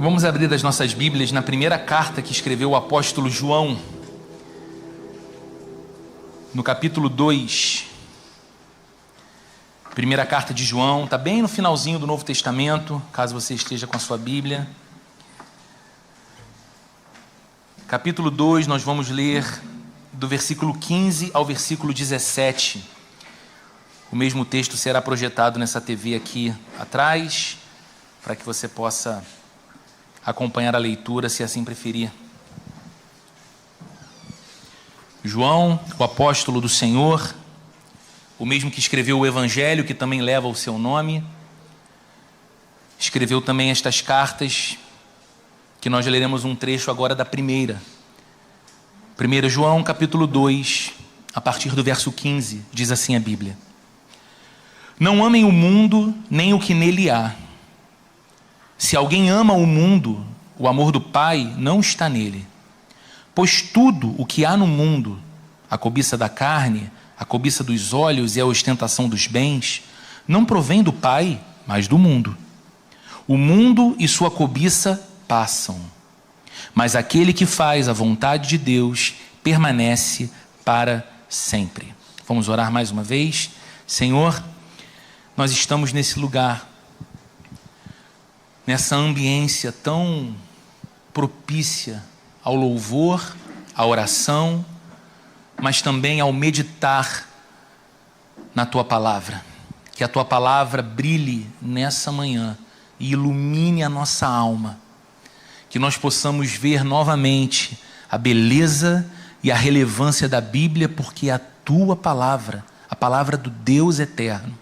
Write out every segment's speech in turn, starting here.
Vamos abrir as nossas Bíblias na primeira carta que escreveu o apóstolo João, no capítulo 2. Primeira carta de João, está bem no finalzinho do Novo Testamento, caso você esteja com a sua Bíblia. Capítulo 2, nós vamos ler do versículo 15 ao versículo 17. O mesmo texto será projetado nessa TV aqui atrás, para que você possa acompanhar a leitura, se assim preferir. João, o apóstolo do Senhor, o mesmo que escreveu o Evangelho, que também leva o seu nome, escreveu também estas cartas, que nós leremos um trecho agora da primeira. 1 João, capítulo 2, a partir do verso 15, diz assim a Bíblia: Não amem o mundo, nem o que nele há. Se alguém ama o mundo, o amor do Pai não está nele. Pois tudo o que há no mundo, a cobiça da carne, a cobiça dos olhos e a ostentação dos bens, não provém do Pai, mas do mundo. O mundo e sua cobiça passam, mas aquele que faz a vontade de Deus permanece para sempre. Vamos orar mais uma vez. Senhor, nós estamos nesse lugar, nessa ambiência tão propícia ao louvor, à oração, mas também ao meditar na Tua Palavra. Que a Tua Palavra brilhe nessa manhã e ilumine a nossa alma. Que nós possamos ver novamente a beleza e a relevância da Bíblia, porque é a Tua Palavra, a Palavra do Deus eterno,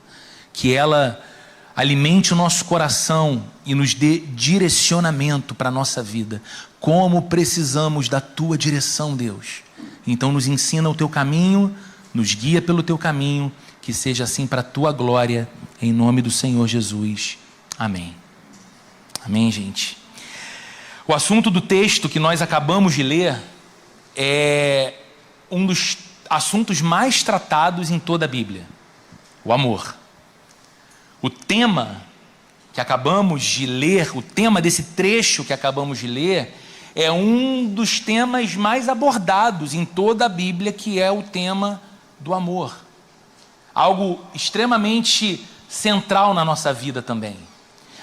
que ela alimente o nosso coração e nos dê direcionamento para a nossa vida. Como precisamos da Tua direção, Deus. Então nos ensina o Teu caminho, nos guia pelo Teu caminho, que seja assim para a Tua glória, em nome do Senhor Jesus. Amém. Amém, gente. O assunto do texto que nós acabamos de ler é um dos assuntos mais tratados em toda a Bíblia: o amor. O tema que acabamos de ler, o tema desse trecho que acabamos de ler, é um dos temas mais abordados em toda a Bíblia, que é o tema do amor. Algo extremamente central na nossa vida também.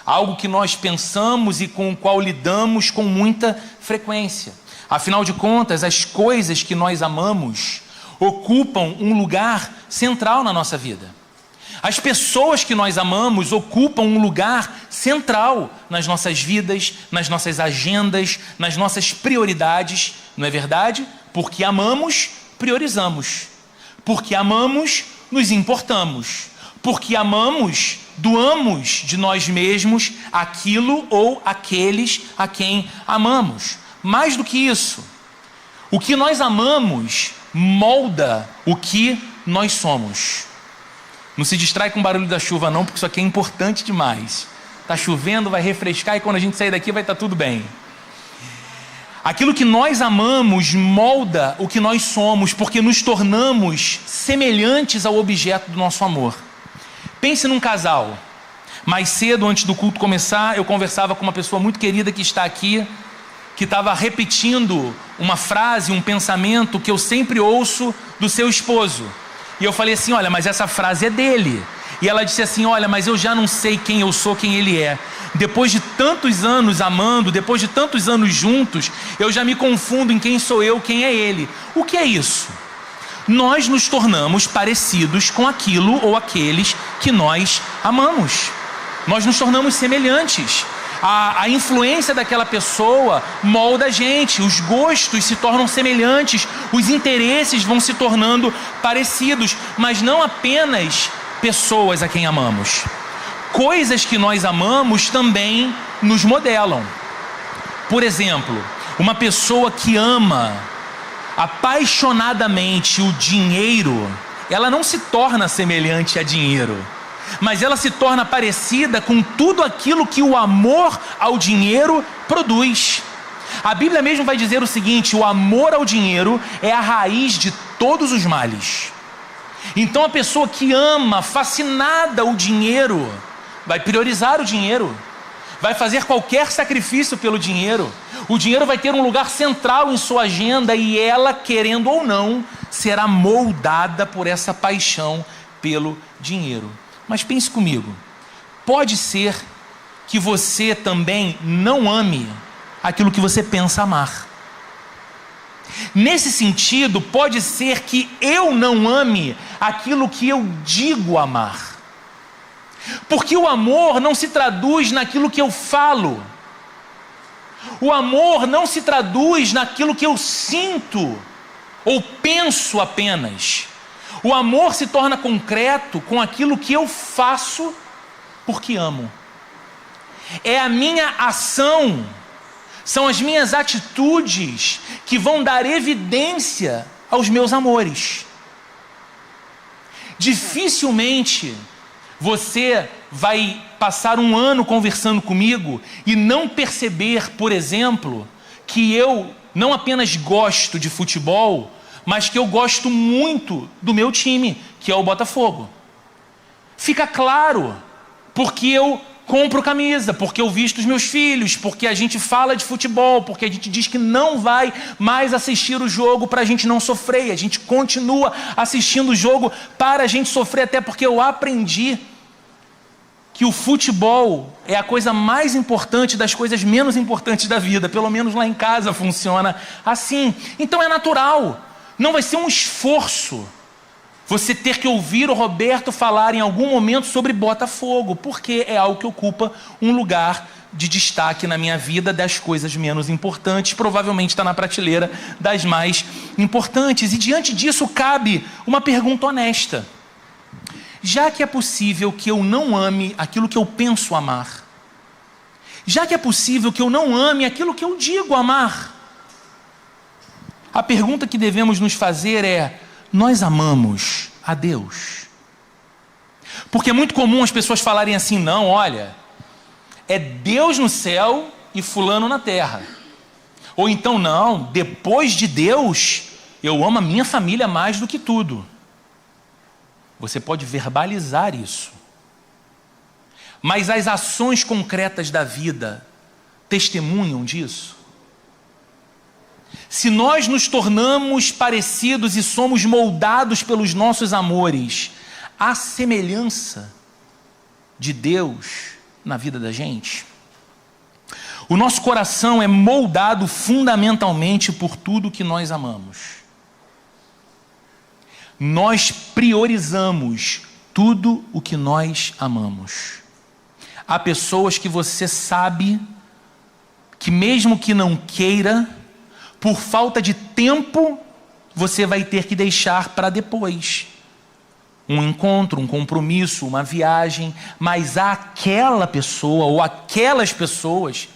Algo que nós pensamos e com o qual lidamos com muita frequência. Afinal de contas, as coisas que nós amamos ocupam um lugar central na nossa vida. As pessoas que nós amamos ocupam um lugar central nas nossas vidas, nas nossas agendas, nas nossas prioridades, não é verdade? Porque amamos, priorizamos. Porque amamos, nos importamos. Porque amamos, doamos de nós mesmos aquilo ou aqueles a quem amamos. Mais do que isso, o que nós amamos molda o que nós somos. Não se distrai com o barulho da chuva não, porque isso aqui é importante demais. Está chovendo, vai refrescar e quando a gente sair daqui vai estar tudo bem. Aquilo que nós amamos molda o que nós somos, porque nos tornamos semelhantes ao objeto do nosso amor. Pense num casal. Mais cedo, antes do culto começar, eu conversava com uma pessoa muito querida que está aqui, que estava repetindo uma frase, um pensamento que eu sempre ouço do seu esposo. E eu falei assim: olha, mas essa frase é dele. E ela disse assim: olha, mas eu já não sei quem eu sou, quem ele é. Depois de tantos anos amando, depois de tantos anos juntos, eu já me confundo em quem sou eu, quem é ele. O que é isso? Nós nos tornamos parecidos com aquilo ou aqueles que nós amamos. Nós nos tornamos semelhantes. A influência daquela pessoa molda a gente, os gostos se tornam semelhantes, os interesses vão se tornando parecidos, mas não apenas pessoas a quem amamos. Coisas que nós amamos também nos modelam. Por exemplo, uma pessoa que ama apaixonadamente o dinheiro, ela não se torna semelhante a dinheiro, mas ela se torna parecida com tudo aquilo que o amor ao dinheiro produz. A Bíblia mesmo vai dizer o seguinte: o amor ao dinheiro é a raiz de todos os males. Então a pessoa que ama, fascinada ao dinheiro, vai priorizar o dinheiro, vai fazer qualquer sacrifício pelo dinheiro. O dinheiro vai ter um lugar central em sua agenda e ela, querendo ou não, será moldada por essa paixão pelo dinheiro. Mas pense comigo, pode ser que você também não ame aquilo que você pensa amar. Nesse sentido, pode ser que eu não ame aquilo que eu digo amar. Porque o amor não se traduz naquilo que eu falo. O amor não se traduz naquilo que eu sinto ou penso apenas. O amor se torna concreto com aquilo que eu faço porque amo. É a minha ação, são as minhas atitudes que vão dar evidência aos meus amores. Dificilmente você vai passar um ano conversando comigo e não perceber, por exemplo, que eu não apenas gosto de futebol, mas que eu gosto muito do meu time, que é o Botafogo. Fica claro, porque eu compro camisa, porque eu visto os meus filhos, porque a gente fala de futebol, porque a gente diz que não vai mais assistir o jogo para a gente não sofrer, e a gente continua assistindo o jogo para a gente sofrer, até porque eu aprendi que o futebol é a coisa mais importante das coisas menos importantes da vida, pelo menos lá em casa funciona assim. Então é natural, não vai ser um esforço você ter que ouvir o Roberto falar em algum momento sobre Botafogo, porque é algo que ocupa um lugar de destaque na minha vida das coisas menos importantes, provavelmente está na prateleira das mais importantes. E diante disso cabe uma pergunta honesta. Já que é possível que eu não ame aquilo que eu penso amar, já que é possível que eu não ame aquilo que eu digo amar, a pergunta que devemos nos fazer é: nós amamos a Deus? Porque é muito comum as pessoas falarem assim: não, olha, é Deus no céu e fulano na terra. Ou então, não, depois de Deus, eu amo a minha família mais do que tudo. Você pode verbalizar isso, mas as ações concretas da vida testemunham disso? Se nós nos tornamos parecidos e somos moldados pelos nossos amores, à semelhança de Deus na vida da gente, o nosso coração é moldado fundamentalmente por tudo que nós amamos. Nós priorizamos tudo o que nós amamos. Há pessoas que você sabe que, mesmo que não queira, por falta de tempo, você vai ter que deixar para depois. Um encontro, um compromisso, uma viagem, mas há aquela pessoa ou aquelas pessoas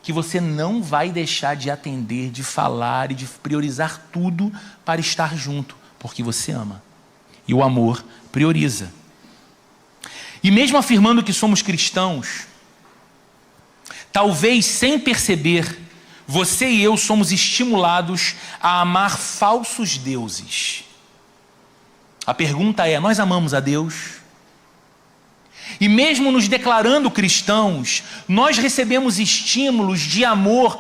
que você não vai deixar de atender, de falar e de priorizar tudo para estar junto, porque você ama. E o amor prioriza. E mesmo afirmando que somos cristãos, talvez sem perceber, você e eu somos estimulados a amar falsos deuses. A pergunta é: nós amamos a Deus? E mesmo nos declarando cristãos, nós recebemos estímulos de amor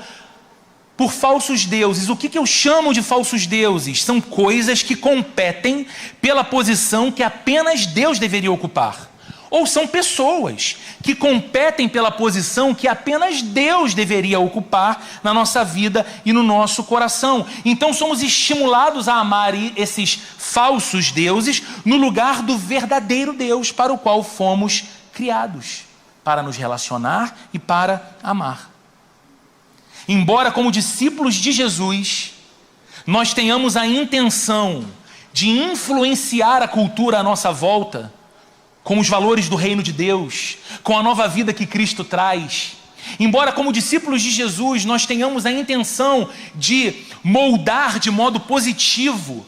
por falsos deuses. O que eu chamo de falsos deuses? São coisas que competem pela posição que apenas Deus deveria ocupar. Ou são pessoas que competem pela posição que apenas Deus deveria ocupar na nossa vida e no nosso coração. Então somos estimulados a amar esses falsos deuses no lugar do verdadeiro Deus para o qual fomos criados, para nos relacionar e para amar. Embora, como discípulos de Jesus, nós tenhamos a intenção de influenciar a cultura à nossa volta, com os valores do reino de Deus, com a nova vida que Cristo traz. Embora, como discípulos de Jesus, nós tenhamos a intenção de moldar de modo positivo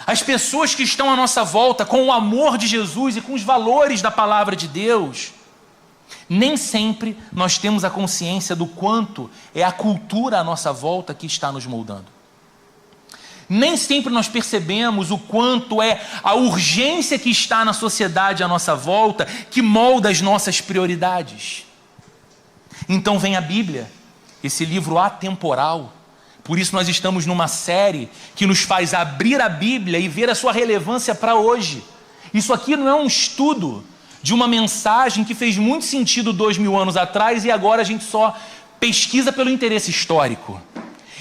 as pessoas que estão à nossa volta com o amor de Jesus e com os valores da palavra de Deus, nem sempre nós temos a consciência do quanto é a cultura à nossa volta que está nos moldando. Nem sempre nós percebemos o quanto é a urgência que está na sociedade à nossa volta que molda as nossas prioridades. Então vem a Bíblia, esse livro atemporal. Por isso nós estamos numa série que nos faz abrir a Bíblia e ver a sua relevância para hoje. Isso aqui não é um estudo de uma mensagem que fez muito sentido 2000 anos atrás e agora a gente só pesquisa pelo interesse histórico.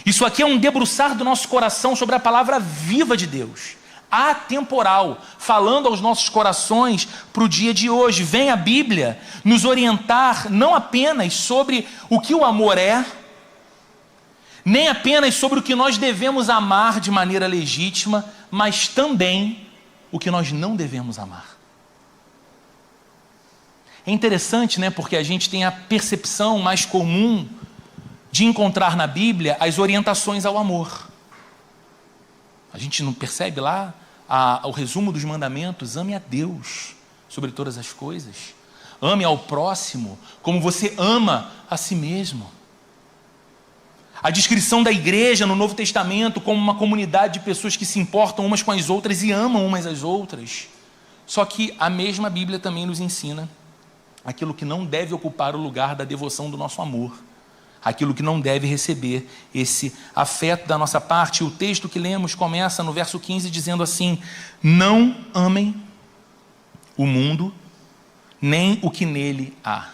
Isso aqui é um debruçar do nosso coração sobre a palavra viva de Deus, atemporal, falando aos nossos corações para o dia de hoje. Vem a Bíblia nos orientar não apenas sobre o que o amor é, nem apenas sobre o que nós devemos amar de maneira legítima, mas também o que nós não devemos amar. É interessante, né? Porque a gente tem a percepção mais comum de encontrar na Bíblia as orientações ao amor. A gente não percebe lá o resumo dos mandamentos? Ame a Deus sobre todas as coisas. Ame ao próximo como você ama a si mesmo. A descrição da igreja no Novo Testamento como uma comunidade de pessoas que se importam umas com as outras e amam umas às outras. Só que a mesma Bíblia também nos ensina aquilo que não deve ocupar o lugar da devoção do nosso amor. Aquilo que não deve receber esse afeto da nossa parte. O texto que lemos começa no verso 15 dizendo assim: não amem o mundo, nem o que nele há.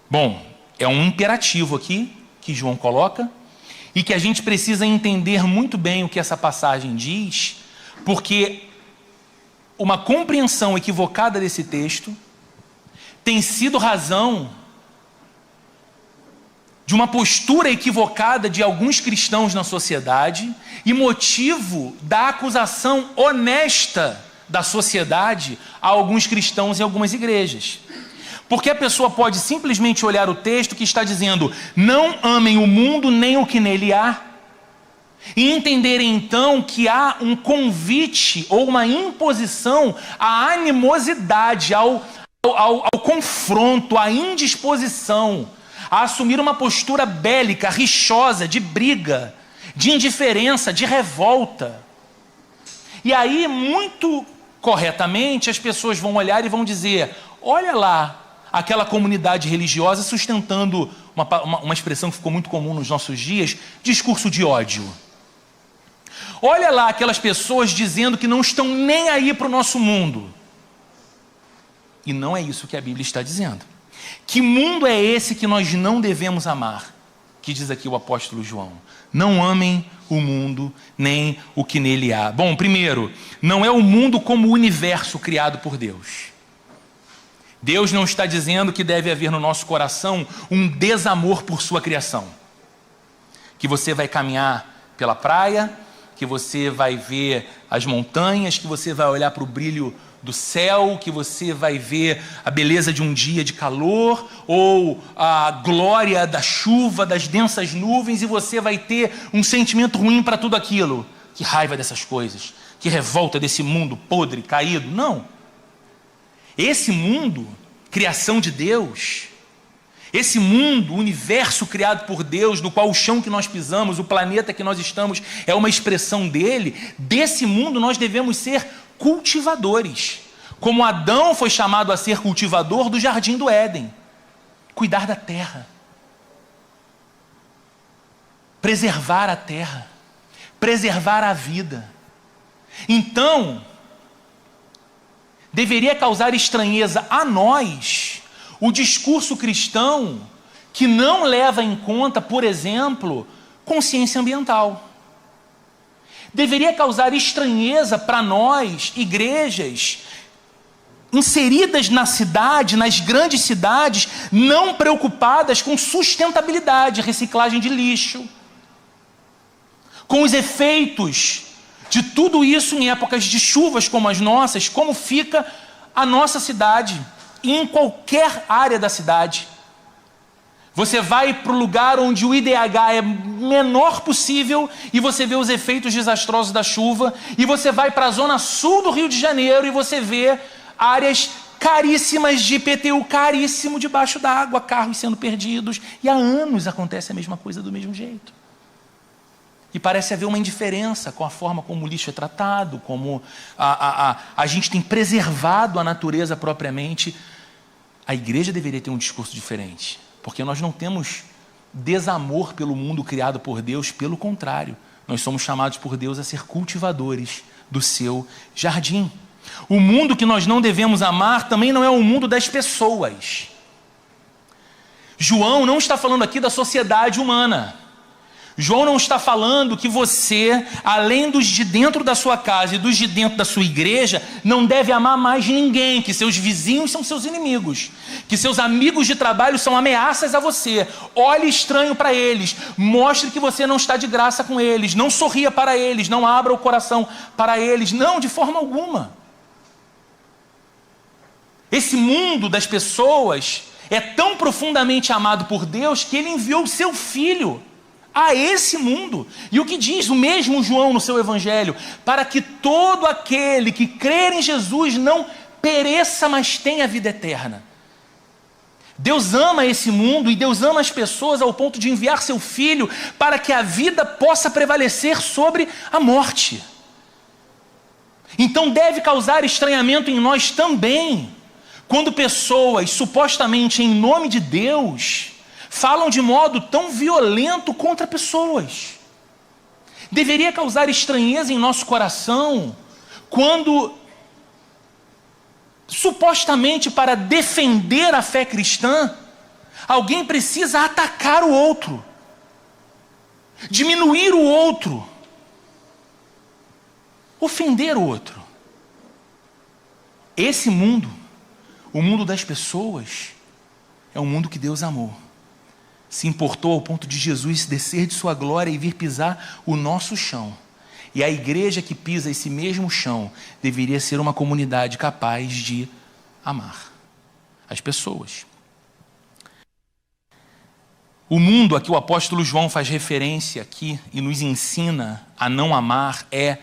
Bom, é um imperativo aqui que João coloca e que a gente precisa entender muito bem o que essa passagem diz, porque uma compreensão equivocada desse texto tem sido razão de uma postura equivocada de alguns cristãos na sociedade e motivo da acusação honesta da sociedade a alguns cristãos em algumas igrejas. Porque a pessoa pode simplesmente olhar o texto que está dizendo: não amem o mundo nem o que nele há, e entenderem então que há um convite ou uma imposição à animosidade, ao confronto, à indisposição, a assumir uma postura bélica, rixosa, de briga, de indiferença, de revolta. E aí, muito corretamente, as pessoas vão olhar e vão dizer: olha lá, aquela comunidade religiosa sustentando uma expressão que ficou muito comum nos nossos dias, discurso de ódio. Olha lá aquelas pessoas dizendo que não estão nem aí para o nosso mundo. E não é isso que a Bíblia está dizendo. Que mundo é esse que nós não devemos amar? Que diz aqui o apóstolo João: não amem o mundo, nem o que nele há. Bom, primeiro, não é o mundo como o universo criado por Deus. Deus não está dizendo que deve haver no nosso coração um desamor por sua criação. Que você vai caminhar pela praia, que você vai ver as montanhas, que você vai olhar para o brilho do céu, que você vai ver a beleza de um dia de calor, ou a glória da chuva, das densas nuvens, e você vai ter um sentimento ruim para tudo aquilo. Que raiva dessas coisas, que revolta desse mundo podre, caído. Não. Esse mundo, criação de Deus, esse mundo, o universo criado por Deus, no qual o chão que nós pisamos, o planeta que nós estamos, é uma expressão dele. Desse mundo nós devemos ser cultivadores, como Adão foi chamado a ser cultivador do jardim do Éden. Cuidar da terra, preservar a terra, preservar a vida. Então, deveria causar estranheza a nós o discurso cristão que não leva em conta, por exemplo, consciência ambiental. Deveria causar estranheza para nós, igrejas inseridas na cidade, nas grandes cidades, não preocupadas com sustentabilidade, reciclagem de lixo, com os efeitos de tudo isso em épocas de chuvas como as nossas, como fica a nossa cidade, e em qualquer área da cidade. Você vai para o lugar onde o IDH é menor possível e você vê os efeitos desastrosos da chuva, e você vai para a zona sul do Rio de Janeiro e você vê áreas caríssimas de IPTU, caríssimo debaixo d'água, carros sendo perdidos, e há anos acontece a mesma coisa do mesmo jeito. E parece haver uma indiferença com a forma como o lixo é tratado, como a gente tem preservado a natureza propriamente. A igreja deveria ter um discurso diferente, porque nós não temos desamor pelo mundo criado por Deus, pelo contrário, nós somos chamados por Deus a ser cultivadores do seu jardim. O mundo que nós não devemos amar também não é o mundo das pessoas. João não está falando aqui da sociedade humana. João não está falando que você, além dos de dentro da sua casa e dos de dentro da sua igreja, não deve amar mais ninguém, que seus vizinhos são seus inimigos, que seus amigos de trabalho são ameaças a você. Olhe estranho para eles, mostre que você não está de graça com eles, não sorria para eles, não abra o coração para eles, não, de forma alguma. Esse mundo das pessoas é tão profundamente amado por Deus que Ele enviou o seu Filho a esse mundo. E o que diz o mesmo João no seu evangelho? Para que todo aquele que crer em Jesus não pereça, mas tenha vida eterna. Deus ama esse mundo e Deus ama as pessoas ao ponto de enviar seu Filho para que a vida possa prevalecer sobre a morte. Então deve causar estranhamento em nós também, quando pessoas, supostamente em nome de Deus, falam de modo tão violento contra pessoas. Deveria causar estranheza em nosso coração quando, supostamente para defender a fé cristã, alguém precisa atacar o outro, diminuir o outro, ofender o outro. Esse mundo, o mundo das pessoas, é um mundo que Deus amou. Se importou ao ponto de Jesus descer de sua glória e vir pisar o nosso chão. E a igreja que pisa esse mesmo chão deveria ser uma comunidade capaz de amar as pessoas. O mundo a que o apóstolo João faz referência aqui e nos ensina a não amar é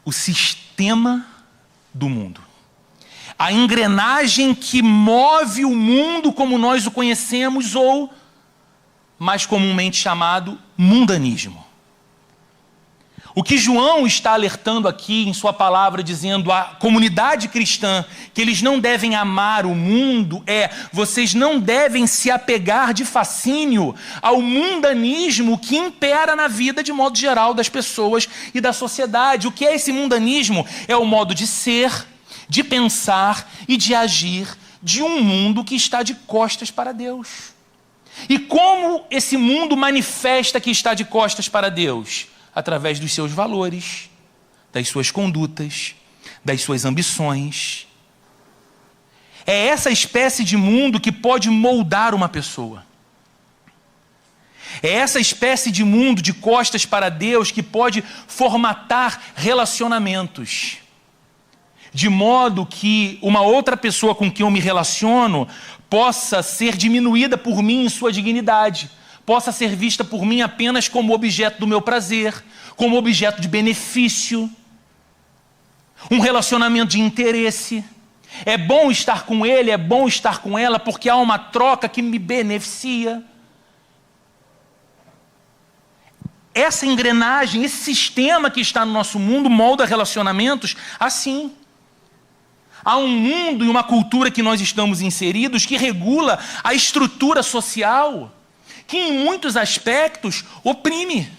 o sistema do mundo. A engrenagem que move o mundo como nós o conhecemos, ou mais comumente chamado mundanismo. O que João está alertando aqui em sua palavra, dizendo à comunidade cristã que eles não devem amar o mundo, vocês não devem se apegar de fascínio ao mundanismo que impera na vida de modo geral das pessoas e da sociedade. O que é esse mundanismo? É o modo de ser, de pensar e de agir de um mundo que está de costas para Deus. E como esse mundo manifesta que está de costas para Deus? Através dos seus valores, das suas condutas, das suas ambições. É essa espécie de mundo que pode moldar uma pessoa. É essa espécie de mundo de costas para Deus que pode formatar relacionamentos, de modo que uma outra pessoa com quem eu me relaciono possa ser diminuída por mim em sua dignidade, possa ser vista por mim apenas como objeto do meu prazer, como objeto de benefício, um relacionamento de interesse. É bom estar com ele, é bom estar com ela, porque há uma troca que me beneficia. Essa engrenagem, esse sistema que está no nosso mundo molda relacionamentos assim. Há um mundo e uma cultura que nós estamos inseridos que regula a estrutura social, que em muitos aspectos oprime.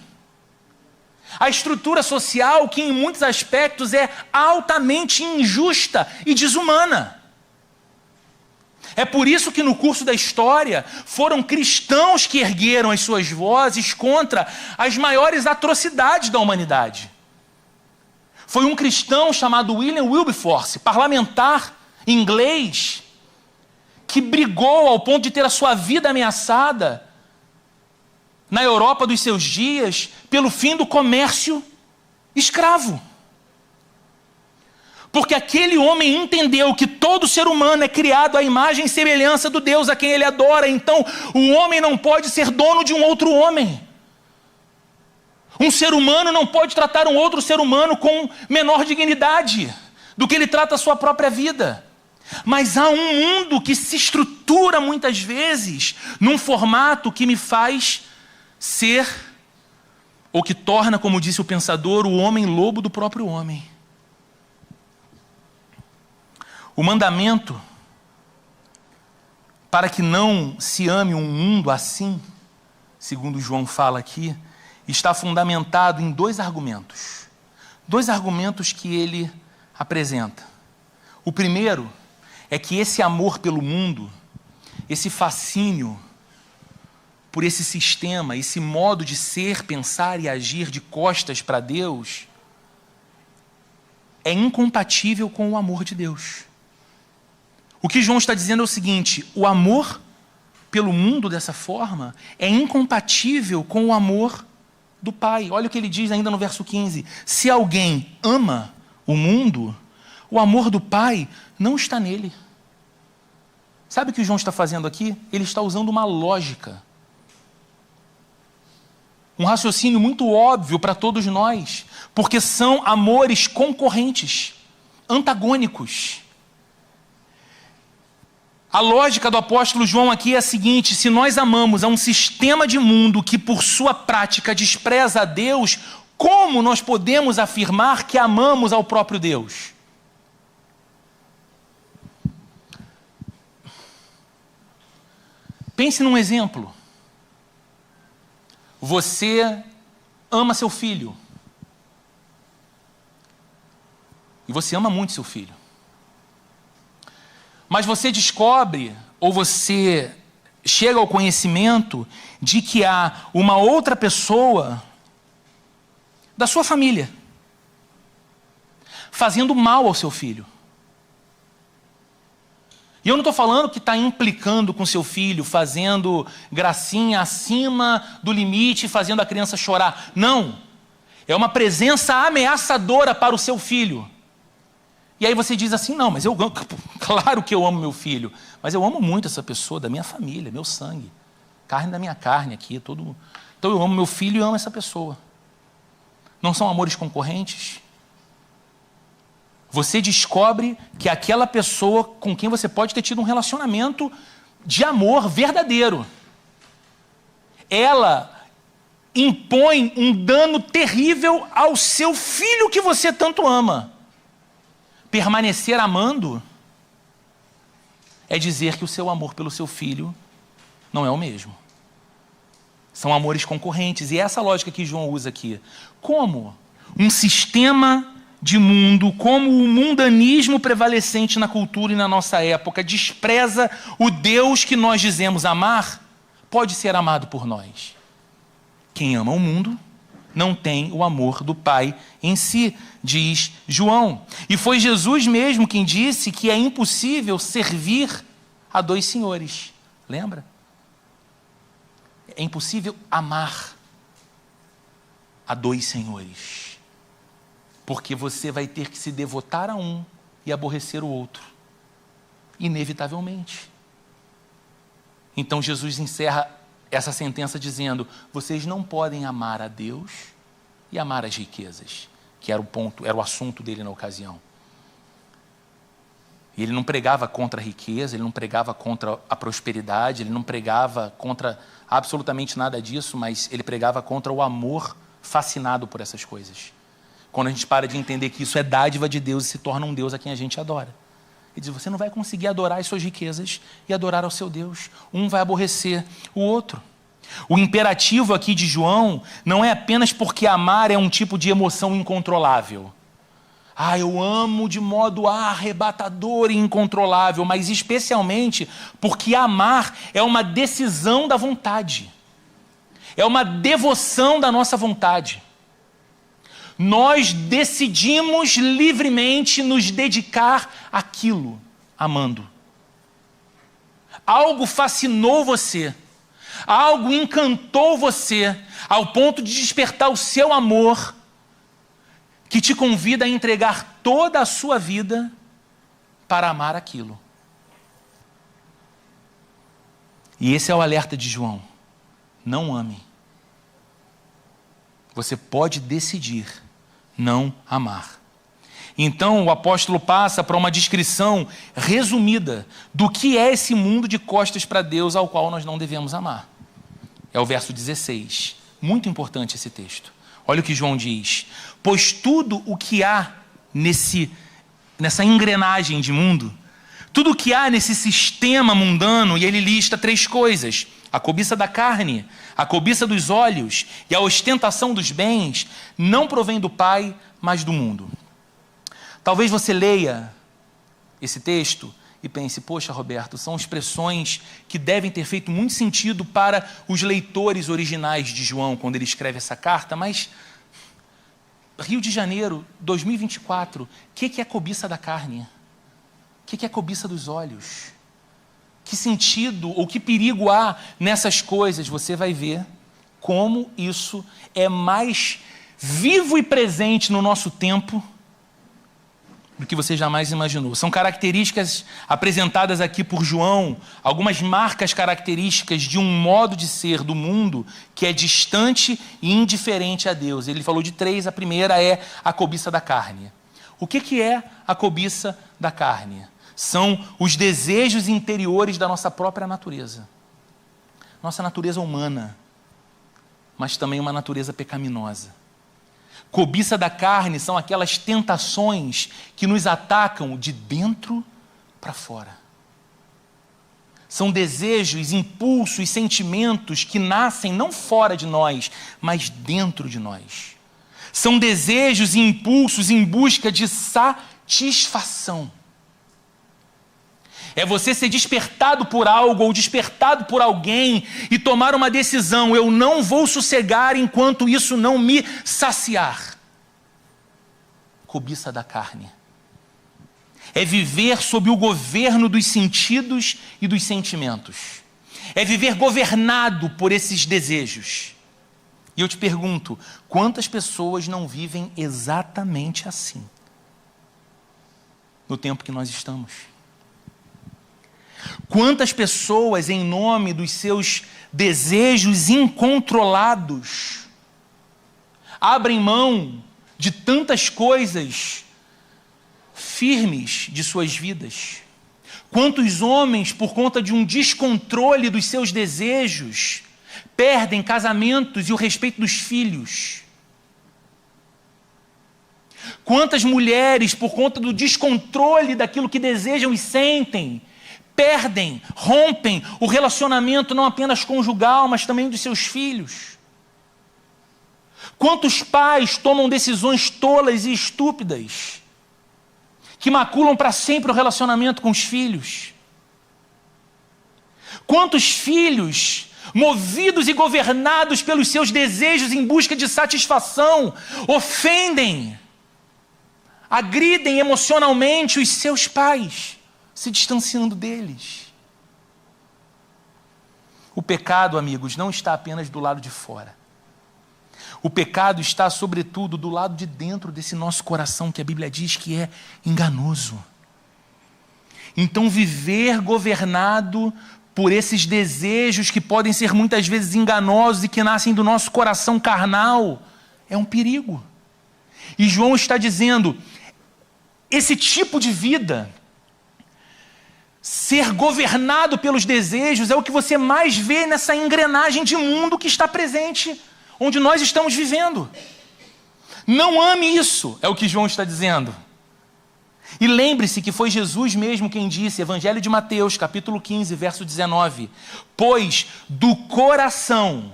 A estrutura social que em muitos aspectos é altamente injusta e desumana. É por isso que no curso da história foram cristãos que ergueram as suas vozes contra as maiores atrocidades da humanidade. Foi um cristão chamado William Wilberforce, parlamentar inglês, que brigou ao ponto de ter a sua vida ameaçada na Europa dos seus dias pelo fim do comércio escravo. Porque aquele homem entendeu que todo ser humano é criado à imagem e semelhança do Deus a quem ele adora. Então, o homem não pode ser dono de um outro homem. Um ser humano não pode tratar um outro ser humano com menor dignidade do que ele trata a sua própria vida. Mas há um mundo que se estrutura muitas vezes num formato que me faz ser, ou que torna, como disse o pensador, o homem lobo do próprio homem. O mandamento para que não se ame um mundo assim, segundo João fala aqui, está fundamentado em dois argumentos. Dois argumentos que ele apresenta. O primeiro é que esse amor pelo mundo, esse fascínio por esse sistema, esse modo de ser, pensar e agir de costas para Deus, é incompatível com o amor de Deus. O que João está dizendo é o seguinte: o amor pelo mundo dessa forma é incompatível com o amor do Pai. Olha o que ele diz ainda no verso 15. Se alguém ama o mundo, o amor do Pai não está nele. Sabe o que o João está fazendo aqui? Ele está usando uma lógica. Um raciocínio muito óbvio para todos nós, porque são amores concorrentes, antagônicos. A lógica do apóstolo João aqui é a seguinte: se nós amamos a um sistema de mundo que por sua prática despreza a Deus, como nós podemos afirmar que amamos ao próprio Deus? Pense num exemplo. Você ama seu filho. E você ama muito seu filho. Mas você descobre, ou você chega ao conhecimento de que há uma outra pessoa da sua família fazendo mal ao seu filho. E eu não estou falando que está implicando com seu filho, fazendo gracinha acima do limite, fazendo a criança chorar. Não. É uma presença ameaçadora para o seu filho. E aí você diz assim: não, mas claro que eu amo meu filho, mas eu amo muito essa pessoa, da minha família, meu sangue, carne da minha carne aqui, todo. Então eu amo meu filho e amo essa pessoa. Não são amores concorrentes? Você descobre que aquela pessoa com quem você pode ter tido um relacionamento de amor verdadeiro, ela impõe um dano terrível ao seu filho que você tanto ama. Permanecer amando é dizer que o seu amor pelo seu filho não é o mesmo. São amores concorrentes. E é essa lógica que João usa aqui. Como um sistema de mundo, como o mundanismo prevalecente na cultura e na nossa época despreza o Deus que nós dizemos amar, pode ser amado por nós. Quem ama o mundo não tem o amor do Pai em si, diz João. E foi Jesus mesmo quem disse que é impossível servir a dois senhores. Lembra? É impossível amar a dois senhores. Porque você vai ter que se devotar a um e aborrecer o outro. Inevitavelmente. Então Jesus encerra essa sentença dizendo: vocês não podem amar a Deus e amar as riquezas, que era o ponto, era o assunto dele na ocasião. E ele não pregava contra a riqueza, ele não pregava contra a prosperidade, ele não pregava contra absolutamente nada disso, mas ele pregava contra o amor fascinado por essas coisas. Quando a gente para de entender que isso é dádiva de Deus e se torna um Deus a quem a gente adora. Ele diz: você não vai conseguir adorar as suas riquezas e adorar ao seu Deus. Um vai aborrecer o outro. O imperativo aqui de João não é apenas porque amar é um tipo de emoção incontrolável. Eu amo de modo arrebatador e incontrolável, mas especialmente porque amar é uma decisão da vontade. É uma devoção da nossa vontade. Nós decidimos livremente nos dedicar àquilo, amando. Algo fascinou você, algo encantou você, ao ponto de despertar o seu amor, que te convida a entregar toda a sua vida para amar aquilo. E esse é o alerta de João: não ame. Você pode decidir não amar. Então o apóstolo passa para uma descrição resumida do que é esse mundo de costas para Deus ao qual nós não devemos amar. É o verso 16. Muito importante esse texto. Olha o que João diz: pois tudo o que há nessa engrenagem de mundo, Tudo que há nesse sistema mundano, e ele lista 3 coisas: a cobiça da carne, a cobiça dos olhos e a ostentação dos bens, não provém do Pai, mas do mundo. Talvez você leia esse texto e pense: poxa, Roberto, são expressões que devem ter feito muito sentido para os leitores originais de João, quando ele escreve essa carta, mas Rio de Janeiro, 2024, o que é cobiça da carne? O que é cobiça dos olhos? Que sentido ou que perigo há nessas coisas? Você vai ver como isso é mais vivo e presente no nosso tempo do que você jamais imaginou. São características apresentadas aqui por João, algumas marcas características de um modo de ser do mundo que é distante e indiferente a Deus. Ele falou de 3, a primeira é a cobiça da carne. O que é a cobiça da carne? São os desejos interiores da nossa própria natureza. Nossa natureza humana, mas também uma natureza pecaminosa. Cobiça da carne são aquelas tentações que nos atacam de dentro para fora. São desejos, impulsos, sentimentos que nascem não fora de nós, mas dentro de nós. São desejos e impulsos em busca de satisfação. É você ser despertado por algo ou despertado por alguém e tomar uma decisão: eu não vou sossegar enquanto isso não me saciar. Cobiça da carne. É viver sob o governo dos sentidos e dos sentimentos. É viver governado por esses desejos. E eu te pergunto, quantas pessoas não vivem exatamente assim no tempo que nós estamos? Quantas pessoas, em nome dos seus desejos incontrolados, abrem mão de tantas coisas firmes de suas vidas? Quantos homens, por conta de um descontrole dos seus desejos, perdem casamentos e o respeito dos filhos? Quantas mulheres, por conta do descontrole daquilo que desejam e sentem, perdem, rompem o relacionamento não apenas conjugal, mas também dos seus filhos? Quantos pais tomam decisões tolas e estúpidas, que maculam para sempre o relacionamento com os filhos? Quantos filhos, movidos e governados pelos seus desejos em busca de satisfação, ofendem, agridem emocionalmente os seus pais, se distanciando deles? O pecado, amigos, não está apenas do lado de fora. O pecado está, sobretudo, do lado de dentro desse nosso coração, que a Bíblia diz que é enganoso. Então, viver governado por esses desejos que podem ser muitas vezes enganosos e que nascem do nosso coração carnal é um perigo. E João está dizendo, esse tipo de vida, ser governado pelos desejos, é o que você mais vê nessa engrenagem de mundo que está presente onde nós estamos vivendo. Não ame isso, é o que João está dizendo. E lembre-se que foi Jesus mesmo quem disse, Evangelho de Mateus, capítulo 15, verso 19, pois do coração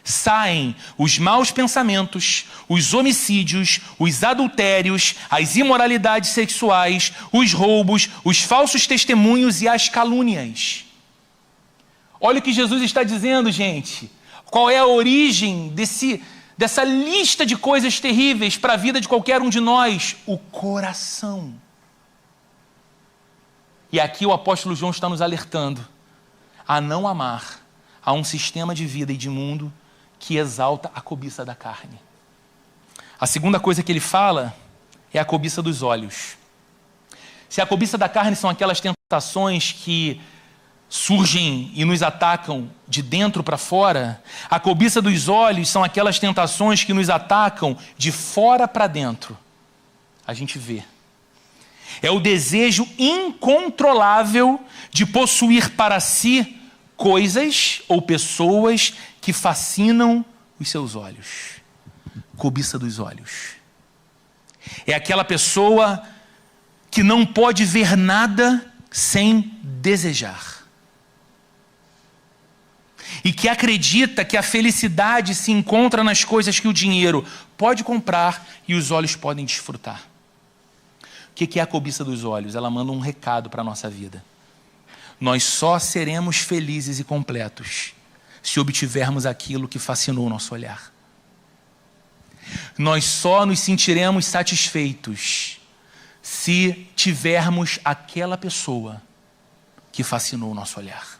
saem os maus pensamentos, os homicídios, os adultérios, as imoralidades sexuais, os roubos, os falsos testemunhos e as calúnias. Olha o que Jesus está dizendo, gente. Qual é a origem dessa lista de coisas terríveis para a vida de qualquer um de nós? O coração. E aqui o apóstolo João está nos alertando a não amar a um sistema de vida e de mundo que exalta a cobiça da carne. A segunda coisa que ele fala é a cobiça dos olhos. Se a cobiça da carne são aquelas tentações que surgem e nos atacam de dentro para fora, a cobiça dos olhos são aquelas tentações que nos atacam de fora para dentro. A gente vê. É o desejo incontrolável de possuir para si coisas ou pessoas que fascinam os seus olhos. Cobiça dos olhos. É aquela pessoa que não pode ver nada sem desejar. E que acredita que a felicidade se encontra nas coisas que o dinheiro pode comprar e os olhos podem desfrutar. O que é a cobiça dos olhos? Ela manda um recado para a nossa vida. Nós só seremos felizes e completos se obtivermos aquilo que fascinou o nosso olhar. Nós só nos sentiremos satisfeitos se tivermos aquela pessoa que fascinou o nosso olhar.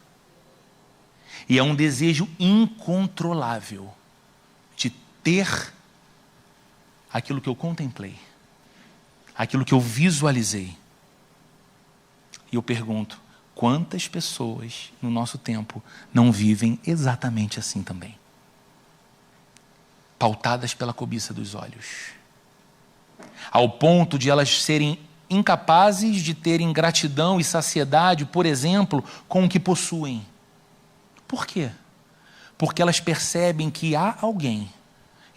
E é um desejo incontrolável de ter aquilo que eu contemplei, aquilo que eu visualizei. E eu pergunto, quantas pessoas no nosso tempo não vivem exatamente assim também? Pautadas pela cobiça dos olhos. Ao ponto de elas serem incapazes de terem gratidão e saciedade, por exemplo, com o que possuem. Por quê? Porque elas percebem que há alguém,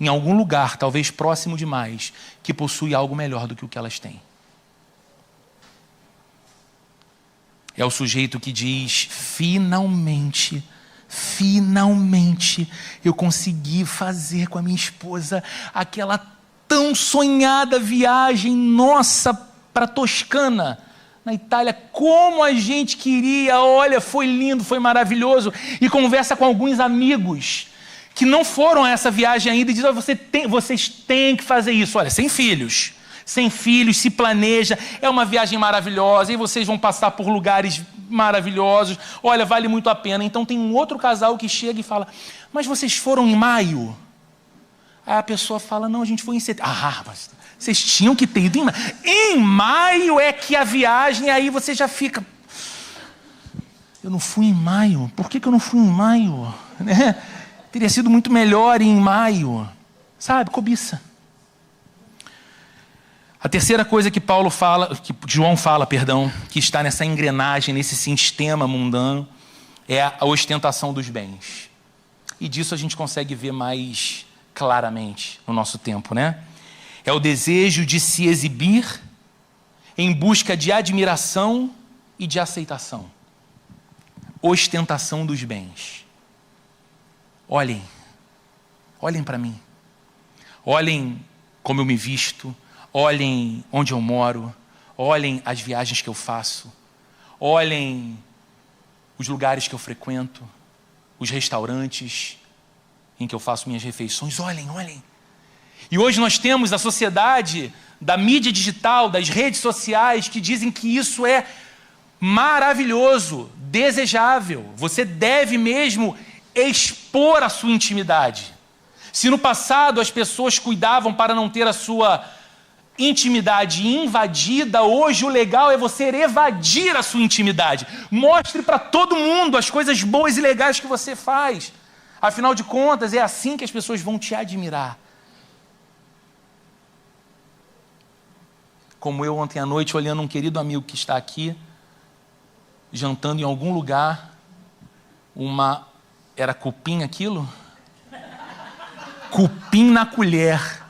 em algum lugar, talvez próximo demais, que possui algo melhor do que o que elas têm. É o sujeito que diz, finalmente eu consegui fazer com a minha esposa aquela tão sonhada viagem nossa para Toscana, na Itália. Como a gente queria, olha, foi lindo, foi maravilhoso. E conversa com alguns amigos que não foram a essa viagem ainda e diz, vocês têm que fazer isso. Olha, sem filhos, se planeja, é uma viagem maravilhosa, e vocês vão passar por lugares maravilhosos, olha, vale muito a pena. Então tem um outro casal que chega e fala, mas vocês foram em maio? Aí a pessoa fala, não, a gente foi em setembro. Ah, mas vocês tinham que ter ido em maio. Em maio é que a viagem, aí você já fica, eu não fui em maio, por que eu não fui em maio? Né? Teria sido muito melhor ir em maio. Sabe, cobiça. A terceira coisa que João fala, que está nessa engrenagem, nesse sistema mundano, é a ostentação dos bens. E disso a gente consegue ver mais claramente no nosso tempo, né? É o desejo de se exibir em busca de admiração e de aceitação. Ostentação dos bens. Olhem para mim. Olhem como eu me visto. Olhem onde eu moro, olhem as viagens que eu faço, olhem os lugares que eu frequento, os restaurantes em que eu faço minhas refeições, olhem. E hoje nós temos a sociedade da mídia digital, das redes sociais, que dizem que isso é maravilhoso, desejável. Você deve mesmo expor a sua intimidade. Se no passado as pessoas cuidavam para não ter a sua intimidade invadida, hoje o legal é você evadir a sua intimidade. Mostre para todo mundo as coisas boas e legais que você faz. Afinal de contas, é assim que as pessoas vão te admirar. Como eu ontem à noite, olhando um querido amigo que está aqui, jantando em algum lugar, era cupim aquilo? Cupim na colher.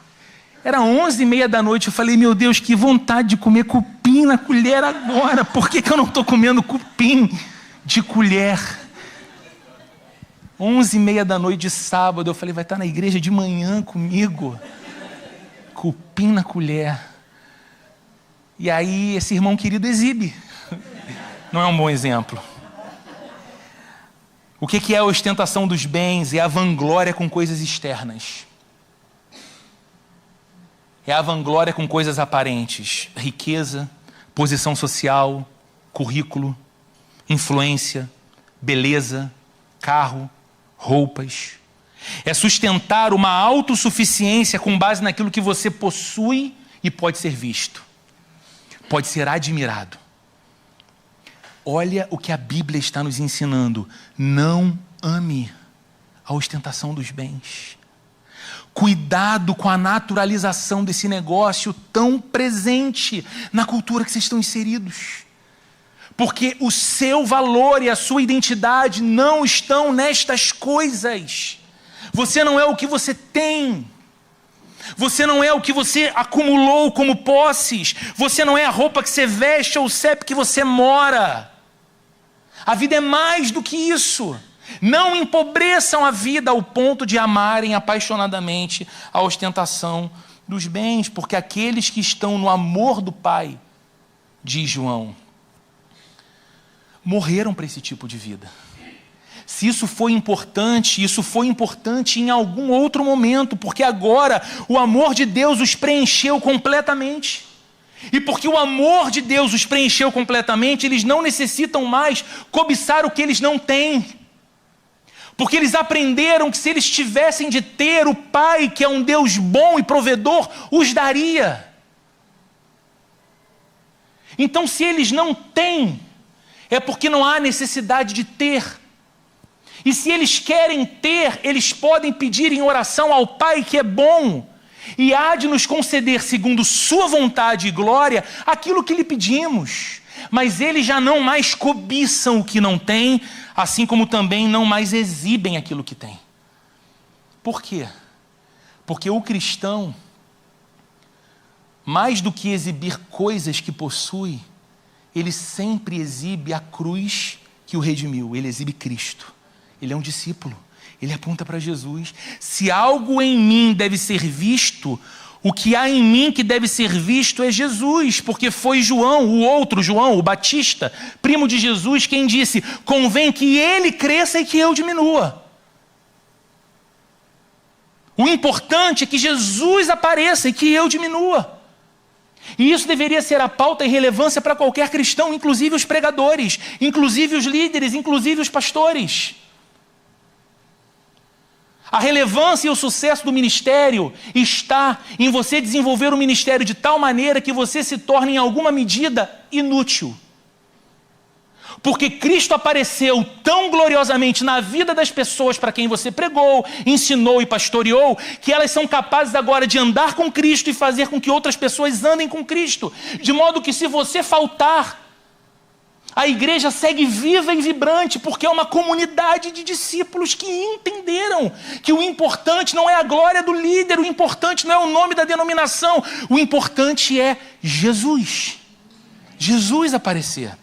Era 11h30 da noite, eu falei, meu Deus, que vontade de comer cupim na colher agora. Por que eu não estou comendo cupim de colher? 11h30 da noite de sábado, eu falei, vai estar na igreja de manhã comigo. Cupim na colher. E aí esse irmão querido exibe. Não é um bom exemplo. O que é a ostentação dos bens? É a vanglória com coisas externas. É a vanglória com coisas aparentes. Riqueza, posição social, currículo, influência, beleza, carro, roupas. É sustentar uma autossuficiência com base naquilo que você possui e pode ser visto. Pode ser admirado. Olha o que a Bíblia está nos ensinando. Não ame a ostentação dos bens. Cuidado com a naturalização desse negócio tão presente na cultura que vocês estão inseridos. Porque o seu valor e a sua identidade não estão nestas coisas. Você não é o que você tem. Você não é o que você acumulou como posses. Você não é a roupa que você veste ou o CEP que você mora. A vida é mais do que isso. Não empobreçam a vida ao ponto de amarem apaixonadamente a ostentação dos bens, porque aqueles que estão no amor do Pai, diz João, morreram para esse tipo de vida. Se isso foi importante em algum outro momento, porque agora o amor de Deus os preencheu completamente. E porque o amor de Deus os preencheu completamente, eles não necessitam mais cobiçar o que eles não têm. Porque eles aprenderam que se eles tivessem de ter, o Pai, que é um Deus bom e provedor, os daria. Então, se eles não têm, é porque não há necessidade de ter. E se eles querem ter, eles podem pedir em oração ao Pai que é bom e há de nos conceder, segundo sua vontade e glória, aquilo que lhe pedimos. Mas eles já não mais cobiçam o que não têm, assim como também não mais exibem aquilo que têm. Por quê? Porque o cristão, mais do que exibir coisas que possui, ele sempre exibe a cruz que o redimiu, ele exibe Cristo. Ele é um discípulo, ele aponta para Jesus. Se algo em mim deve ser visto, o que há em mim que deve ser visto é Jesus, porque foi João, o outro João, o Batista, primo de Jesus, quem disse: convém que ele cresça e que eu diminua. O importante é que Jesus apareça e que eu diminua. E isso deveria ser a pauta e relevância para qualquer cristão, inclusive os pregadores, inclusive os líderes, inclusive os pastores. A relevância e o sucesso do ministério está em você desenvolver o ministério de tal maneira que você se torne em alguma medida inútil. Porque Cristo apareceu tão gloriosamente na vida das pessoas para quem você pregou, ensinou e pastoreou, que elas são capazes agora de andar com Cristo e fazer com que outras pessoas andem com Cristo. De modo que se você faltar, a igreja segue viva e vibrante, porque é uma comunidade de discípulos que entenderam que o importante não é a glória do líder, o importante não é o nome da denominação, o importante é Jesus. Jesus aparecer.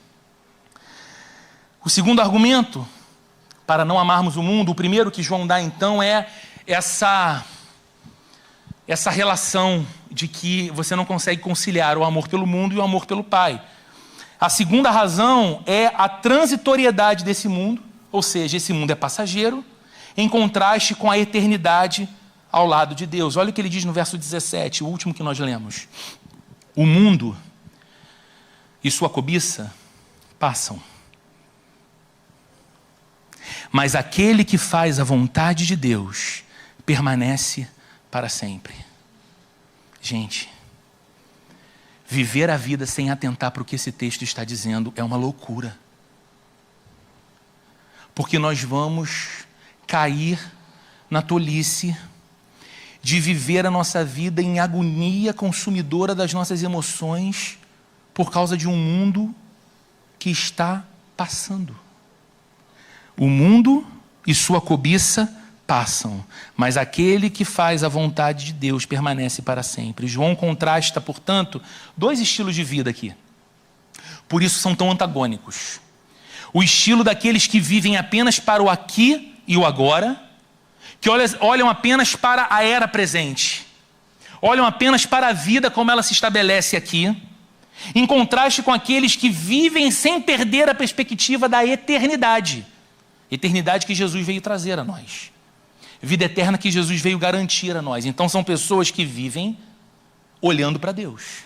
O segundo argumento para não amarmos o mundo, o primeiro que João dá então é essa relação de que você não consegue conciliar o amor pelo mundo e o amor pelo Pai. A segunda razão é a transitoriedade desse mundo, ou seja, esse mundo é passageiro, em contraste com a eternidade ao lado de Deus. Olha o que ele diz no verso 17, o último que nós lemos. O mundo e sua cobiça passam, mas aquele que faz a vontade de Deus permanece para sempre. Gente, viver a vida sem atentar para o que esse texto está dizendo é uma loucura. Porque nós vamos cair na tolice de viver a nossa vida em agonia consumidora das nossas emoções por causa de um mundo que está passando. O mundo e sua cobiça passam, mas aquele que faz a vontade de Deus permanece para sempre. João contrasta, portanto, dois estilos de vida aqui. Por isso são tão antagônicos. O estilo daqueles que vivem apenas para o aqui e o agora, que olham apenas para a era presente, olham apenas para a vida como ela se estabelece aqui, em contraste com aqueles que vivem sem perder a perspectiva da eternidade. Eternidade que Jesus veio trazer a nós. Vida eterna que Jesus veio garantir a nós. Então são pessoas que vivem olhando para Deus.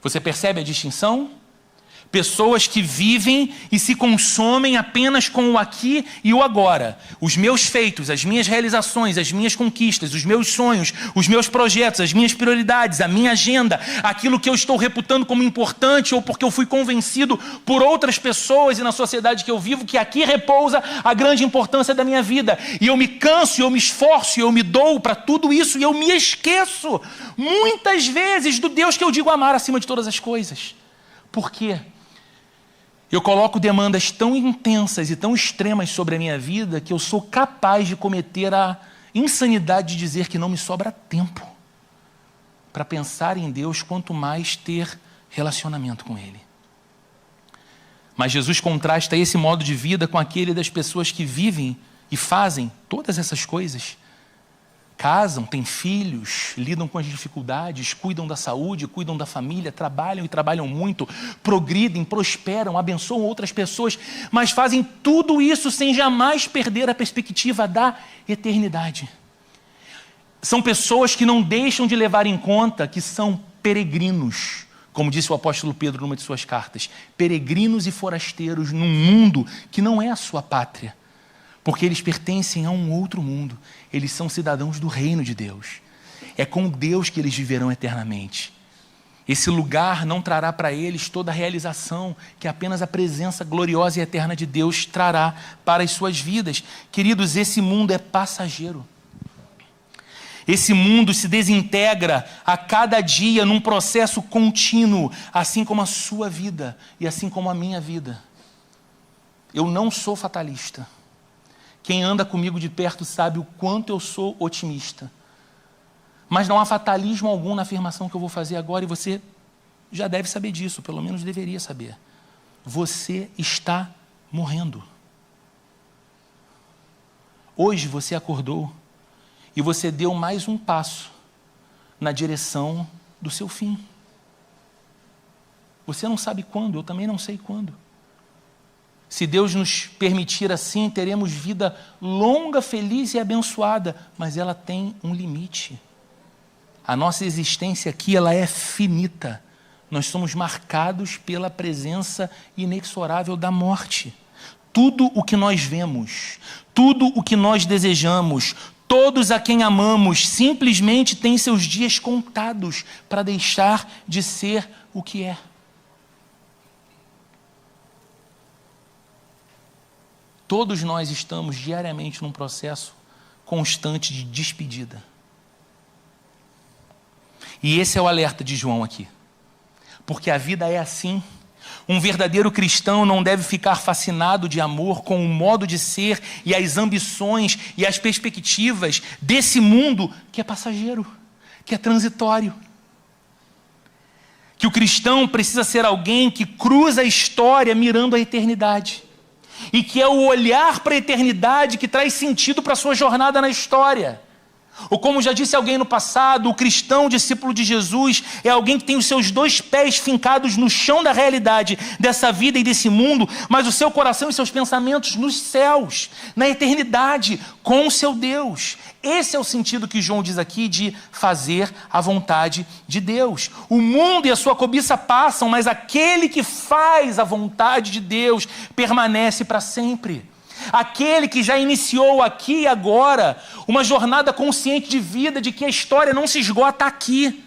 Você percebe a distinção? Pessoas que vivem e se consomem apenas com o aqui e o agora. Os meus feitos, as minhas realizações, as minhas conquistas, os meus sonhos, os meus projetos, as minhas prioridades, a minha agenda, aquilo que eu estou reputando como importante ou porque eu fui convencido por outras pessoas e na sociedade que eu vivo que aqui repousa a grande importância da minha vida. E eu me canso, eu me esforço, eu me dou para tudo isso e eu me esqueço muitas vezes do Deus que eu digo amar acima de todas as coisas. Por quê? Eu coloco demandas tão intensas e tão extremas sobre a minha vida que eu sou capaz de cometer a insanidade de dizer que não me sobra tempo para pensar em Deus, quanto mais ter relacionamento com Ele. Mas Jesus contrasta esse modo de vida com aquele das pessoas que vivem e fazem todas essas coisas. Casam, têm filhos, lidam com as dificuldades, cuidam da saúde, cuidam da família, trabalham e trabalham muito, progridem, prosperam, abençoam outras pessoas, mas fazem tudo isso sem jamais perder a perspectiva da eternidade. São pessoas que não deixam de levar em conta que são peregrinos, como disse o apóstolo Pedro numa de suas cartas, peregrinos e forasteiros num mundo que não é a sua pátria, porque eles pertencem a um outro mundo. Eles são cidadãos do reino de Deus. É com Deus que eles viverão eternamente. Esse lugar não trará para eles toda a realização que apenas a presença gloriosa e eterna de Deus trará para as suas vidas. Queridos, esse mundo é passageiro. Esse mundo se desintegra a cada dia num processo contínuo, assim como a sua vida e assim como a minha vida. Eu não sou fatalista. Quem anda comigo de perto sabe o quanto eu sou otimista. Mas não há fatalismo algum na afirmação que eu vou fazer agora, e você já deve saber disso, pelo menos deveria saber. Você está morrendo. Hoje você acordou e você deu mais um passo na direção do seu fim. Você não sabe quando, eu também não sei quando. Se Deus nos permitir assim, teremos vida longa, feliz e abençoada, mas ela tem um limite. A nossa existência aqui, ela é finita. Nós somos marcados pela presença inexorável da morte. Tudo o que nós vemos, tudo o que nós desejamos, todos a quem amamos, simplesmente têm seus dias contados para deixar de ser o que é. Todos nós estamos diariamente num processo constante de despedida. E esse é o alerta de João aqui. Porque a vida é assim. Um verdadeiro cristão não deve ficar fascinado de amor com o modo de ser e as ambições e as perspectivas desse mundo que é passageiro, que é transitório. Que o cristão precisa ser alguém que cruza a história mirando a eternidade. E que é o olhar para a eternidade que traz sentido para a sua jornada na história. Ou como já disse alguém no passado, o cristão discípulo de Jesus é alguém que tem os seus dois pés fincados no chão da realidade dessa vida e desse mundo, mas o seu coração e seus pensamentos nos céus, na eternidade, com o seu Deus. Esse é o sentido que João diz aqui de fazer a vontade de Deus. O mundo e a sua cobiça passam, mas aquele que faz a vontade de Deus permanece para sempre. Aquele que já iniciou aqui e agora uma jornada consciente de vida, de que a história não se esgota aqui,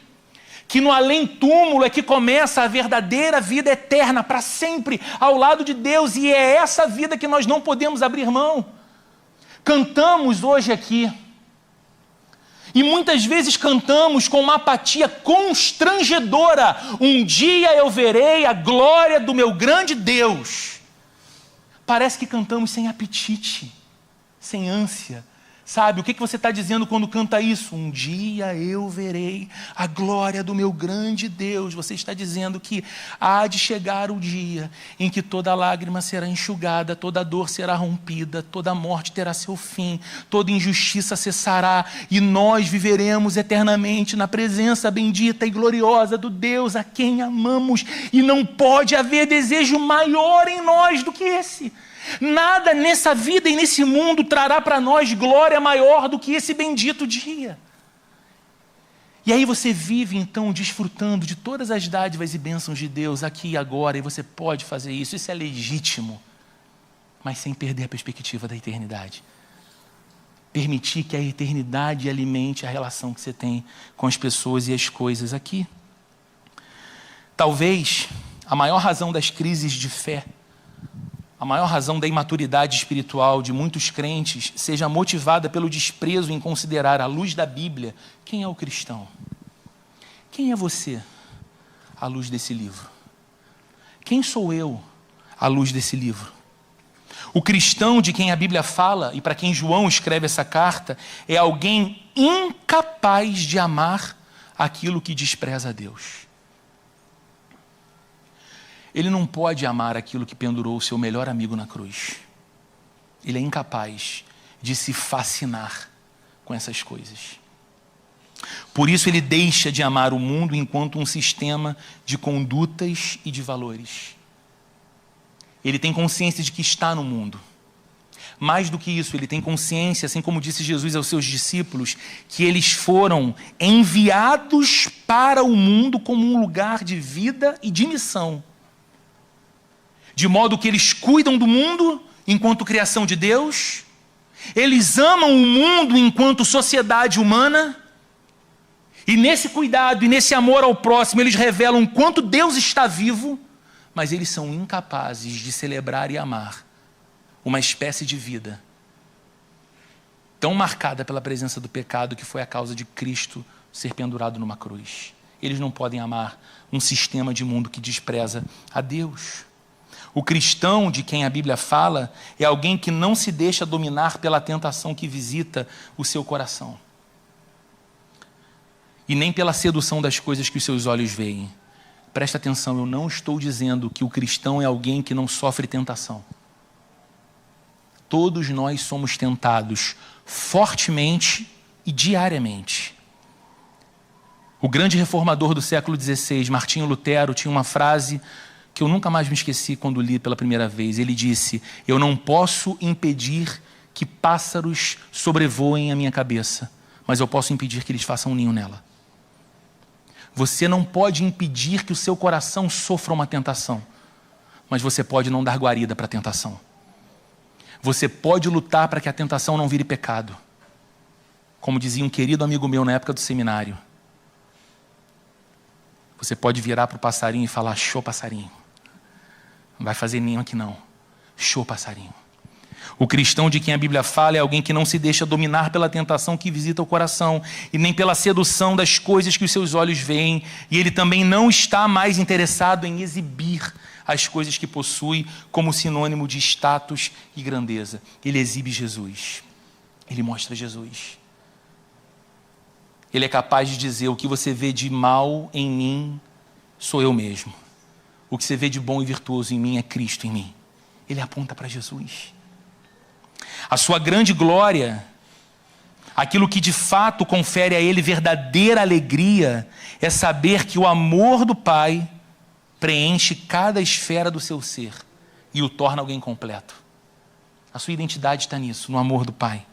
que no além-túmulo é que começa a verdadeira vida eterna, para sempre, ao lado de Deus, e é essa vida que nós não podemos abrir mão. Cantamos hoje aqui, e muitas vezes cantamos com uma apatia constrangedora: um dia eu verei a glória do meu grande Deus. Parece que cantamos sem apetite, sem ânsia. Sabe, o que você está dizendo quando canta isso? Um dia eu verei a glória do meu grande Deus. Você está dizendo que há de chegar o dia em que toda lágrima será enxugada, toda dor será rompida, toda morte terá seu fim, toda injustiça cessará e nós viveremos eternamente na presença bendita e gloriosa do Deus a quem amamos. E não pode haver desejo maior em nós do que esse. Nada nessa vida e nesse mundo trará para nós glória maior do que esse bendito dia. E aí você vive então desfrutando de todas as dádivas e bênçãos de Deus aqui e agora, e você pode fazer isso, isso é legítimo, mas sem perder a perspectiva da eternidade. Permitir que a eternidade alimente a relação que você tem com as pessoas e as coisas aqui. Talvez a maior razão das crises de fé, a maior razão da imaturidade espiritual de muitos crentes seja motivada pelo desprezo em considerar à luz da Bíblia quem é o cristão. Quem é você à luz desse livro? Quem sou eu à luz desse livro? O cristão de quem a Bíblia fala, e para quem João escreve essa carta, é alguém incapaz de amar aquilo que despreza a Deus. Ele não pode amar aquilo que pendurou o seu melhor amigo na cruz. Ele é incapaz de se fascinar com essas coisas. Por isso ele deixa de amar o mundo enquanto um sistema de condutas e de valores. Ele tem consciência de que está no mundo. Mais do que isso, ele tem consciência, assim como disse Jesus aos seus discípulos, que eles foram enviados para o mundo como um lugar de vida e de missão. De modo que eles cuidam do mundo enquanto criação de Deus, eles amam o mundo enquanto sociedade humana, e nesse cuidado e nesse amor ao próximo, eles revelam quanto Deus está vivo, mas eles são incapazes de celebrar e amar uma espécie de vida tão marcada pela presença do pecado que foi a causa de Cristo ser pendurado numa cruz. Eles não podem amar um sistema de mundo que despreza a Deus. O cristão de quem a Bíblia fala é alguém que não se deixa dominar pela tentação que visita o seu coração. E nem pela sedução das coisas que os seus olhos veem. Presta atenção, eu não estou dizendo que o cristão é alguém que não sofre tentação. Todos nós somos tentados fortemente e diariamente. O grande reformador do século XVI, Martinho Lutero, tinha uma frase que eu nunca mais me esqueci quando li pela primeira vez. Ele disse: eu não posso impedir que pássaros sobrevoem a minha cabeça, mas eu posso impedir que eles façam um ninho nela. Você não pode impedir que o seu coração sofra uma tentação, mas você pode não dar guarida para a tentação. Você pode lutar para que a tentação não vire pecado. Como dizia um querido amigo meu na época do seminário, você pode virar para o passarinho e falar: show, passarinho. Não vai fazer ninho aqui não. Show, passarinho. O cristão de quem a Bíblia fala é alguém que não se deixa dominar pela tentação que visita o coração e nem pela sedução das coisas que os seus olhos veem. E ele também não está mais interessado em exibir as coisas que possui como sinônimo de status e grandeza. Ele exibe Jesus. Ele mostra Jesus. Ele é capaz de dizer: o que você vê de mal em mim sou eu mesmo. O que você vê de bom e virtuoso em mim é Cristo em mim. Ele aponta para Jesus. A sua grande glória, aquilo que de fato confere a ele verdadeira alegria, é saber que o amor do Pai preenche cada esfera do seu ser e o torna alguém completo. A sua identidade está nisso, no amor do Pai.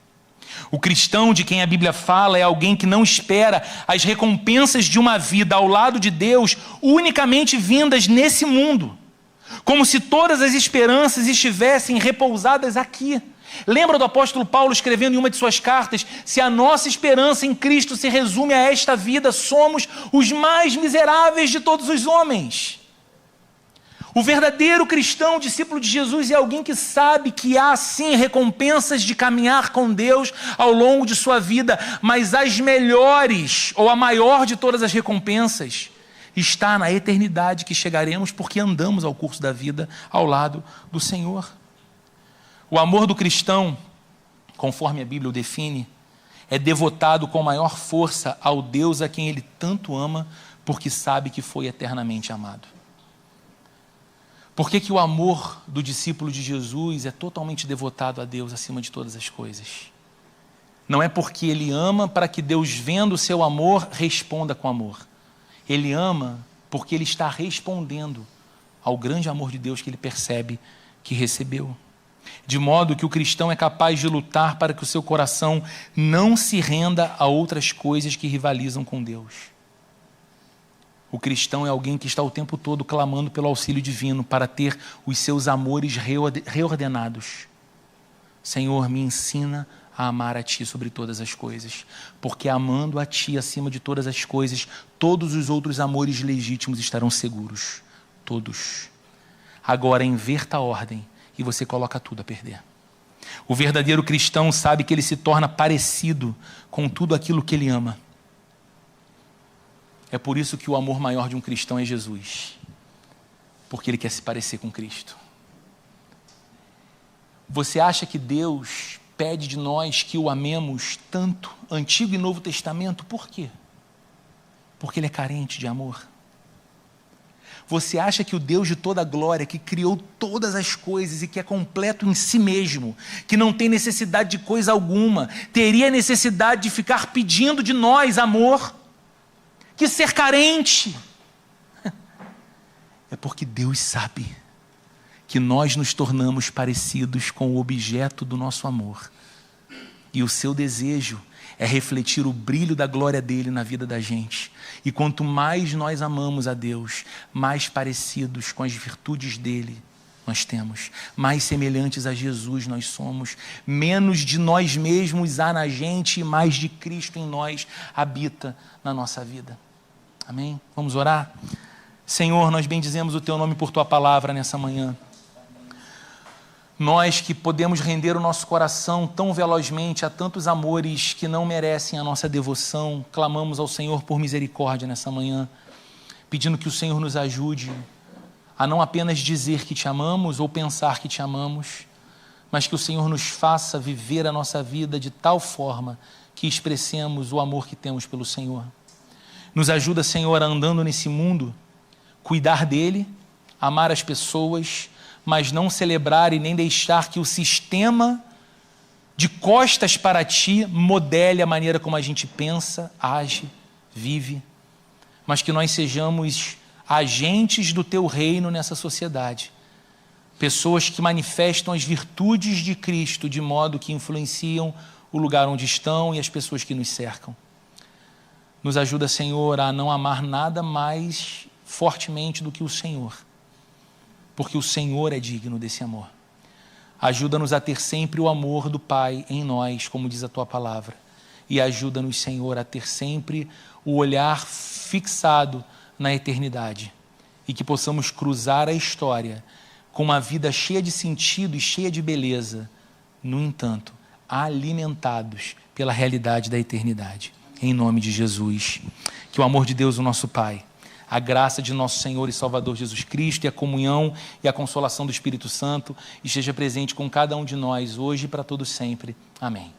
O cristão de quem a Bíblia fala é alguém que não espera as recompensas de uma vida ao lado de Deus unicamente vindas nesse mundo, como se todas as esperanças estivessem repousadas aqui. Lembra do apóstolo Paulo escrevendo em uma de suas cartas: se a nossa esperança em Cristo se resume a esta vida, somos os mais miseráveis de todos os homens. O verdadeiro cristão, discípulo de Jesus, é alguém que sabe que há sim recompensas de caminhar com Deus ao longo de sua vida, mas as melhores, ou a maior de todas as recompensas, está na eternidade que chegaremos porque andamos ao curso da vida ao lado do Senhor. O amor do cristão, conforme a Bíblia o define, é devotado com maior força ao Deus a quem ele tanto ama, porque sabe que foi eternamente amado. Por que o amor do discípulo de Jesus é totalmente devotado a Deus acima de todas as coisas? Não é porque ele ama para que Deus, vendo o seu amor, responda com amor. Ele ama porque ele está respondendo ao grande amor de Deus que ele percebe que recebeu. De modo que o cristão é capaz de lutar para que o seu coração não se renda a outras coisas que rivalizam com Deus. O cristão é alguém que está o tempo todo clamando pelo auxílio divino para ter os seus amores reordenados. Senhor, me ensina a amar a Ti sobre todas as coisas, porque amando a Ti acima de todas as coisas, todos os outros amores legítimos estarão seguros. Todos. Agora inverta a ordem e você coloca tudo a perder. O verdadeiro cristão sabe que ele se torna parecido com tudo aquilo que ele ama. É por isso que o amor maior de um cristão é Jesus. Porque ele quer se parecer com Cristo. Você acha que Deus pede de nós que o amemos tanto, Antigo e Novo Testamento? Por quê? Porque Ele é carente de amor. Você acha que o Deus de toda glória, que criou todas as coisas e que é completo em si mesmo, que não tem necessidade de coisa alguma, teria necessidade de ficar pedindo de nós amor? Que ser carente? É porque Deus sabe que nós nos tornamos parecidos com o objeto do nosso amor. E o seu desejo é refletir o brilho da glória dele na vida da gente. E quanto mais nós amamos a Deus, mais parecidos com as virtudes dele nós temos. Mais semelhantes a Jesus nós somos. Menos de nós mesmos há na gente e mais de Cristo em nós habita na nossa vida. Amém? Vamos orar? Senhor, nós bendizemos o teu nome por tua palavra nessa manhã. Nós que podemos render o nosso coração tão velozmente a tantos amores que não merecem a nossa devoção, clamamos ao Senhor por misericórdia nessa manhã, pedindo que o Senhor nos ajude a não apenas dizer que te amamos ou pensar que te amamos, mas que o Senhor nos faça viver a nossa vida de tal forma que expressemos o amor que temos pelo Senhor. Nos ajuda, Senhor, a andando nesse mundo, cuidar dele, amar as pessoas, mas não celebrar e nem deixar que o sistema de costas para ti modele a maneira como a gente pensa, age, vive, mas que nós sejamos agentes do teu reino nessa sociedade, pessoas que manifestam as virtudes de Cristo de modo que influenciam o lugar onde estão e as pessoas que nos cercam. Nos ajuda, Senhor, a não amar nada mais fortemente do que o Senhor, porque o Senhor é digno desse amor. Ajuda-nos a ter sempre o amor do Pai em nós, como diz a tua palavra. E ajuda-nos, Senhor, a ter sempre o olhar fixado na eternidade. E que possamos cruzar a história com uma vida cheia de sentido e cheia de beleza. No entanto, alimentados pela realidade da eternidade. Em nome de Jesus. Que o amor de Deus, o nosso Pai, a graça de nosso Senhor e Salvador Jesus Cristo e a comunhão e a consolação do Espírito Santo esteja presente com cada um de nós, hoje e para todo sempre. Amém.